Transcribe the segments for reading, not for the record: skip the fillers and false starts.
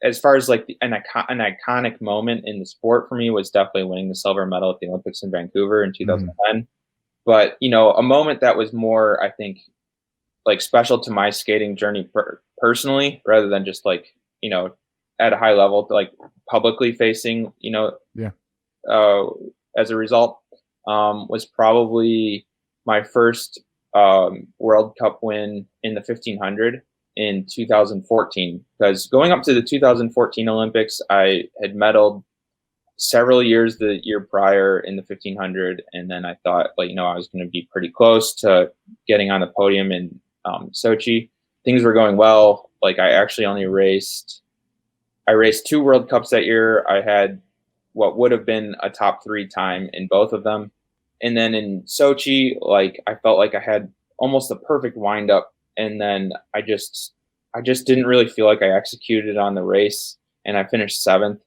as far as like an iconic moment in the sport for me was definitely winning the silver medal at the Olympics in Vancouver in Mhm. 2010. But a moment that was more, I think, like special to my skating journey personally, rather than just like you know at a high level, like publicly facing, Yeah. uh, as a result, was probably my first World Cup win in the 1500 in 2014. Because going up to the 2014 Olympics, I had medaled several years the year prior in the 1500, and then I thought, like, I was going to be pretty close to getting on the podium in Sochi. Things were going well. Like, I raced two World Cups that year. I had what would have been a top three time in both of them. And then in Sochi, like, I felt like I had almost a perfect wind up. And then I just didn't really feel like I executed on the race, and I finished seventh,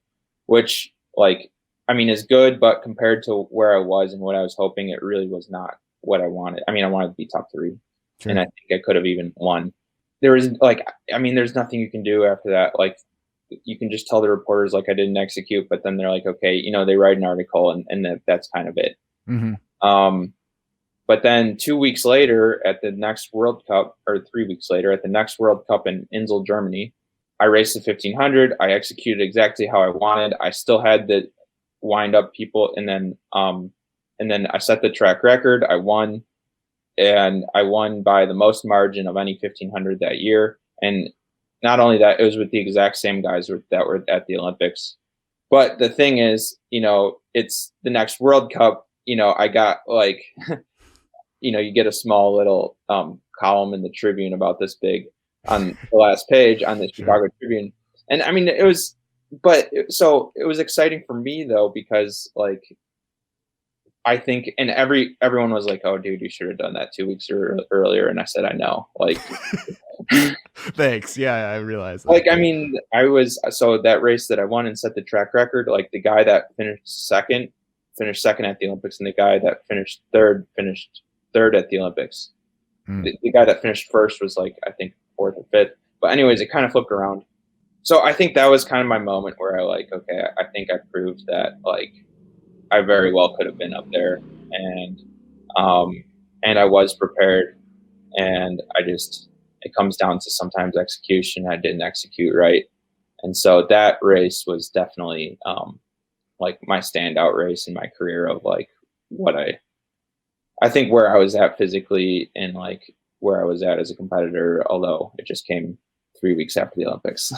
which, like, I mean, is good, but compared to where I was and what I was hoping, it really was not what I wanted. I mean, I wanted to be top three, and Sure. I think I could have even won. There was, like, I mean, there's nothing you can do after that. Like, you can just tell the reporters, like, I didn't execute, but then they're like, okay, they write an article, and that's kind of it. Hmm. Um, but then 2 weeks later at the next World Cup, or 3 weeks later at the next World Cup in Insel, Germany, I raced the 1500. I executed exactly how I wanted. I still had the wind up people, and then I set the track record. I won, and I won by the most margin of any 1500 that year. And not only that, it was with the exact same guys that were at the Olympics. But the thing is, it's the next World Cup. I got, like, you get a small little column in the Tribune about this big on the last page on the Sure. Chicago Tribune. And I mean, it was, but so it was exciting for me though, because, like, I think, and everyone was like, "Oh, dude, you should have done that 2 weeks earlier." And I said, "I know." Thanks. Yeah, I realize that. Like, I mean, I was, so that race that I won and set the track record. Like, the guy that finished second at the Olympics, and the guy that finished third at the Olympics. Mm. The guy that finished first was, like, I think fourth or fifth. But anyways, it kind of flipped around. So I think that was kind of my moment where I, like, okay, I think I proved that, like, I very well could have been up there, and um, and I was prepared, and it comes down to sometimes execution. I didn't execute right, and so that race was definitely like my standout race in my career of, like, what I think where I was at physically, and, like, where I was at as a competitor, although it just came 3 weeks after the Olympics.